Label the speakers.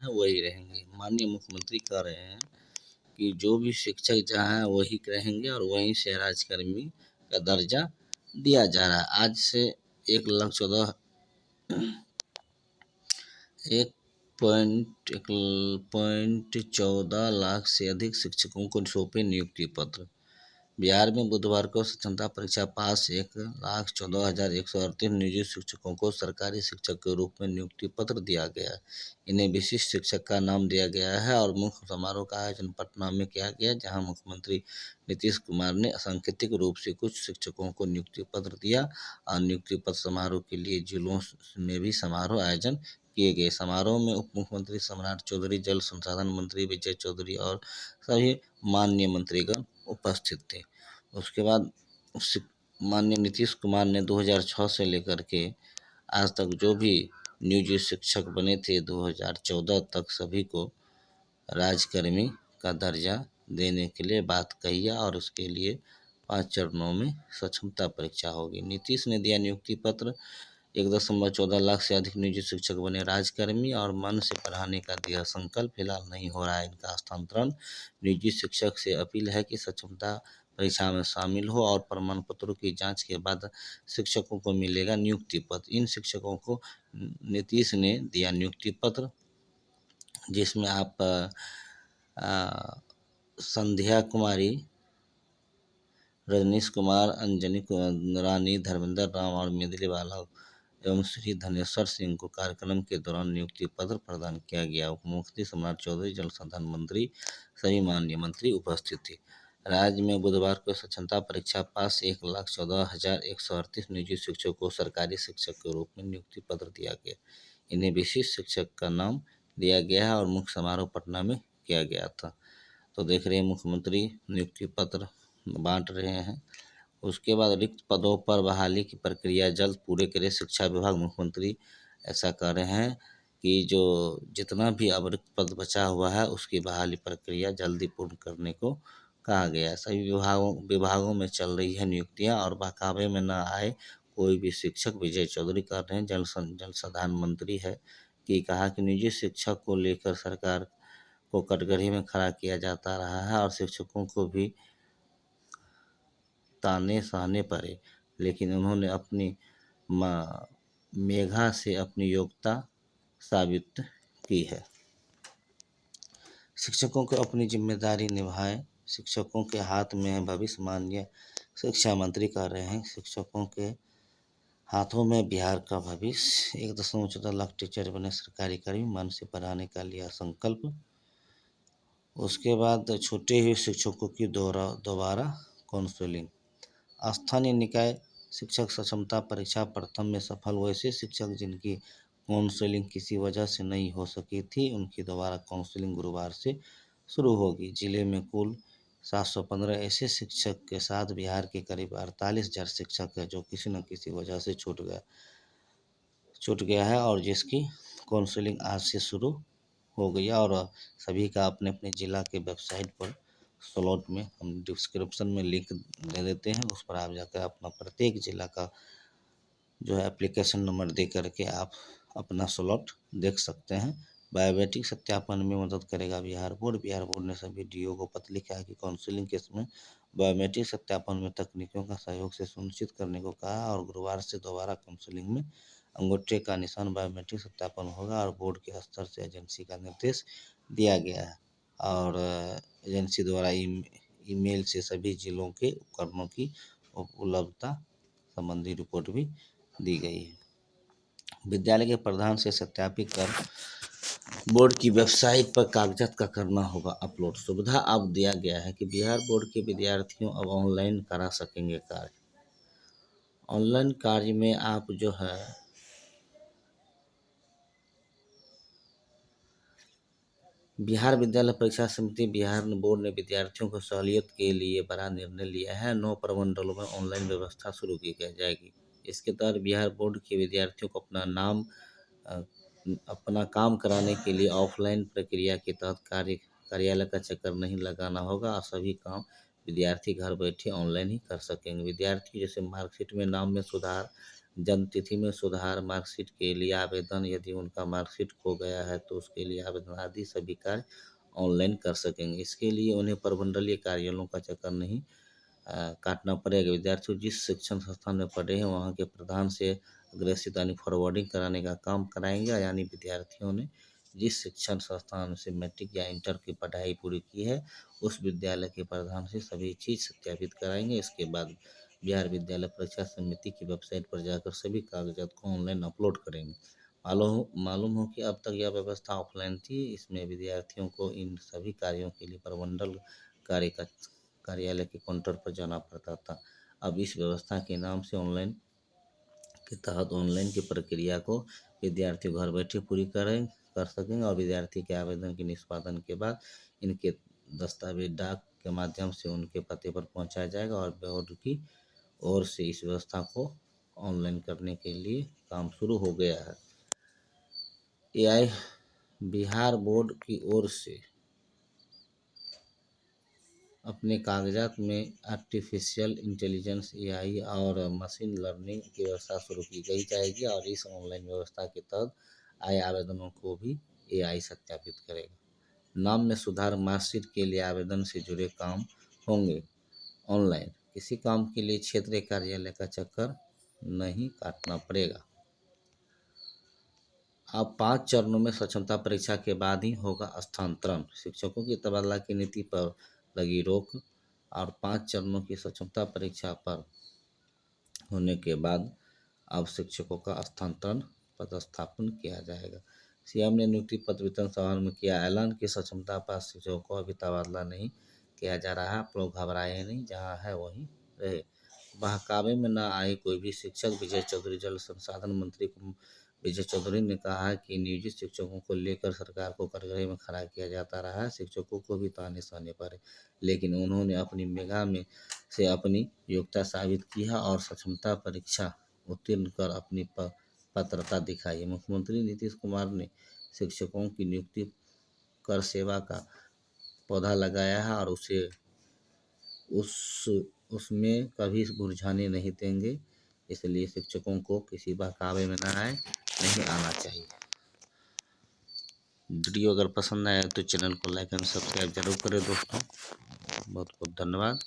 Speaker 1: हैं वही रहेंगे। माननीय मुख्यमंत्री कह रहे हैं कि जो भी शिक्षक जहाँ हैं वही रहेंगे और वहीं से राज्यकर्मी का दर्जा दिया जा रहा है। आज से 1,14 लाख से अधिक शिक्षकों को सौंपे नियुक्ति पत्र। बिहार में बुधवार को क्षमता परीक्षा पास 1,14,138 निजी शिक्षकों को सरकारी शिक्षक के रूप में नियुक्ति पत्र दिया गया। इन्हें विशिष्ट शिक्षक का नाम दिया गया है और मुख्य समारोह का आयोजन पटना में किया गया, जहां मुख्यमंत्री नीतीश कुमार ने सांकेतिक रूप से कुछ शिक्षकों को नियुक्ति पत्र दिया और नियुक्ति पत्र समारोह के लिए जिलों में भी समारोह आयोजन किए गए। समारोह में उप मुख्यमंत्री सम्राट चौधरी, जल संसाधन मंत्री विजय चौधरी और सभी माननीय मंत्रीगण उपस्थित थे। उसके बाद माननीय नीतीश कुमार ने 2006 से लेकर के आज तक जो भी नियोजित शिक्षक बने थे 2014 तक सभी को राज्यकर्मी का दर्जा देने के लिए बात कही है और उसके लिए 5 चरणों में सक्षमता परीक्षा होगी। नीतीश ने दिया नियुक्ति पत्र। 1.14 लाख से अधिक निजी शिक्षक बने राज्यकर्मी और मन से पढ़ाने का दिया संकल्प। फिलहाल नहीं हो रहा है इनका हस्तांतरण। निजी शिक्षक से अपील है कि सक्षमता परीक्षा में शामिल हो और प्रमाण पत्रों की जांच के बाद शिक्षकों को मिलेगा नियुक्ति पत्र। इन शिक्षकों को नीतीश ने दिया नियुक्ति पत्र, जिसमें आप संध्या कुमारी, रजनीश कुमार, अंजनी रानी, धर्मेंद्र राम और मेदिली बाला एवं श्री धनेश्वर सिंह को कार्यक्रम के दौरान नियुक्ति पत्र प्रदान किया गया। उप मुख्यमंत्री सम्राट चौधरी, जल संसाधन मंत्री, सभी माननीय मंत्री उपस्थित थे। राज्य में बुधवार को क्षमता परीक्षा पास 1,14,138 निजी शिक्षकों को सरकारी शिक्षक के रूप में नियुक्ति पत्र दिया गया। इन्हें विशिष्ट शिक्षक का नाम दिया गया है और मुख्य समारोह पटना में किया गया था। तो देख रहे हैं मुख्यमंत्री नियुक्ति पत्र बांट रहे हैं। उसके बाद रिक्त पदों पर बहाली की प्रक्रिया जल्द पूरे करे शिक्षा विभाग। मुख्यमंत्री ऐसा कह रहे हैं कि जो जितना भी अब रिक्त पद बचा हुआ है उसकी बहाली प्रक्रिया जल्दी पूर्ण करने को कहा गया है। सभी विभागों में चल रही है नियुक्तियां और बहकावे में न आए कोई भी शिक्षक। विजय चौधरी कह रहे हैं, जल संसाधन मंत्री है, कि कहा कि निजी शिक्षक को लेकर सरकार को कटघरे में खड़ा किया जाता रहा है और शिक्षकों को भी ताने सहने पड़े, लेकिन उन्होंने अपनी मेधा से अपनी योग्यता साबित की है। शिक्षकों को अपनी जिम्मेदारी निभाएं, शिक्षकों के हाथ में है भविष्य। माननीय शिक्षा मंत्री कह रहे हैं शिक्षकों के हाथों में बिहार का भविष्य। 1.14 लाख टीचर बने सरकारी कर्मी, मन से पढ़ाने का लिया संकल्प। उसके बाद छूटे हुए शिक्षकों की दोबारा काउंसलिंग। स्थानीय निकाय शिक्षक सक्षमता परीक्षा प्रथम में सफल वैसे शिक्षक जिनकी काउंसलिंग किसी वजह से नहीं हो सकी थी, उनकी दोबारा काउंसलिंग गुरुवार से शुरू होगी। जिले में कुल 715 ऐसे शिक्षक के साथ बिहार के करीब 48,000 शिक्षक है जो किसी न किसी वजह से छूट गया है और जिसकी काउंसलिंग आज से शुरू हो गई है और सभी का अपने अपने ज़िला के वेबसाइट पर स्लॉट में हम डिस्क्रिप्शन में लिंक दे देते हैं, उस पर आप जाकर अपना प्रत्येक ज़िला का जो है एप्लीकेशन नंबर दे करके आप अपना स्लॉट देख सकते हैं। बायोमेट्रिक सत्यापन में मदद करेगा बिहार बोर्ड। बिहार बोर्ड ने सभी डीओ को पत्र लिखा है कि काउंसलिंग के समय बायोमेट्रिक सत्यापन में तकनीकों का सहयोग से सुनिश्चित करने को कहा और गुरुवार से दोबारा काउंसलिंग में अंगूठे का निशान बायोमेट्रिक सत्यापन होगा और बोर्ड के स्तर से एजेंसी का निर्देश दिया गया है और एजेंसी द्वारा ईमेल से सभी जिलों के उपकरणों की उपलब्धता संबंधी रिपोर्ट भी दी गई है। विद्यालय के प्रधान से सत्यापित कर बोर्ड की वेबसाइट पर कागजात का करना होगा अपलोड। सुविधा अब दिया गया है कि बिहार बोर्ड के विद्यार्थियों अब ऑनलाइन करा सकेंगे कार्य। ऑनलाइन कार्य में आप जो है बिहार विद्यालय परीक्षा समिति बिहार बोर्ड ने विद्यार्थियों को सहूलियत के लिए बड़ा निर्णय लिया है। 9 प्रमंडलों में ऑनलाइन व्यवस्था शुरू की जाएगी। इसके तहत बिहार बोर्ड के विद्यार्थियों को अपना काम कराने के लिए ऑफलाइन प्रक्रिया के तहत कार्यालय का चक्कर नहीं लगाना होगा और सभी काम विद्यार्थी घर बैठे ऑनलाइन ही कर सकेंगे। विद्यार्थी जैसे मार्कशीट में नाम में सुधार, जन्म तिथि में सुधार, मार्कशीट के लिए आवेदन, यदि उनका मार्कशीट खो गया है तो उसके लिए आवेदन आदि सभी कार्य ऑनलाइन कर सकेंगे। इसके लिए उन्हें प्रमंडलीय कार्यालयों का चक्कर नहीं काटना पड़ेगा। विद्यार्थी जिस शिक्षण संस्थान में पढ़े हैं वहाँ के प्रधान से अग्रेसित यानी फॉरवर्डिंग कराने का काम कराएंगे, यानी विद्यार्थियों ने जिस शिक्षण संस्थान से मैट्रिक या इंटर की पढ़ाई पूरी की है उस विद्यालय के प्रधान से सभी चीज़ सत्यापित कराएंगे। इसके बाद बिहार विद्यालय परीक्षा समिति की वेबसाइट पर जाकर सभी कागजात को ऑनलाइन अपलोड करेंगे। मालूम हो कि अब तक यह व्यवस्था ऑफलाइन थी। इसमें विद्यार्थियों को इन सभी कार्यों के लिए प्रमंडल कार्यालय के काउंटर पर जाना पड़ता था। अब इस व्यवस्था के नाम से ऑनलाइन के तहत ऑनलाइन की प्रक्रिया को विद्यार्थी घर बैठे पूरी कर सकेंगे और विद्यार्थी के आवेदन के निष्पादन के बाद इनके दस्तावेज डाक के माध्यम से उनके पते पर पहुंचाया जाएगा और बोर्ड की ओर से इस व्यवस्था को ऑनलाइन करने के लिए काम शुरू हो गया है। एआई बिहार बोर्ड की ओर से अपने कागजात में आर्टिफिशियल इंटेलिजेंस एआई और मशीन लर्निंग की व्यवस्था शुरू की गई जाएगी और इस ऑनलाइन व्यवस्था के तहत आए आवेदनों को भी एआई सत्यापित करेगा। नाम में सुधार, मार्कशीट के लिए आवेदन से जुड़े काम होंगे ऑनलाइन। किसी काम के लिए क्षेत्रीय कार्यालय का चक्कर नहीं काटना पड़ेगा। अब 5 चरणों में स्वच्छता परीक्षा के बाद ही होगा स्थानांतरण। शिक्षकों की तबादला की नीति पर लगी रोक और 5 चरणों की स्वच्छता परीक्षा पर होने के बाद अब शिक्षकों का स्थानांतरण पदस्थापन किया जाएगा। सीएम ने नियुक्ति पत्र वितरण समारोह में किया ऐलान कि स्वच्छता पास शिक्षकों को अभी तबादला नहीं किया जा रहा है। आप लोग घबराए नहीं, जहाँ है वहीं रहे। बहकावे में न आए कोई भी शिक्षक। विजय चौधरी जल संसाधन मंत्री विजय चौधरी ने कहा है कि नियोजित शिक्षकों को लेकर सरकार को कटघरे में खड़ा किया जाता रहा है। शिक्षकों को भी ताने सहने पड़े, लेकिन उन्होंने अपनी मेगा में से अपनी योग्यता साबित की है और स्वच्छता परीक्षा उत्तीर्ण कर अपनी पात्रता दिखाई है। मुख्यमंत्री नीतीश कुमार ने शिक्षकों की नियुक्ति कर सेवा का पौधा लगाया है और उसे उसमें कभी मुरझाने नहीं देंगे। इसलिए शिक्षकों को किसी बहकावे में न आए, नहीं आना चाहिए। वीडियो अगर पसंद आया तो चैनल को लाइक एंड सब्सक्राइब जरूर करें दोस्तों। बहुत बहुत धन्यवाद।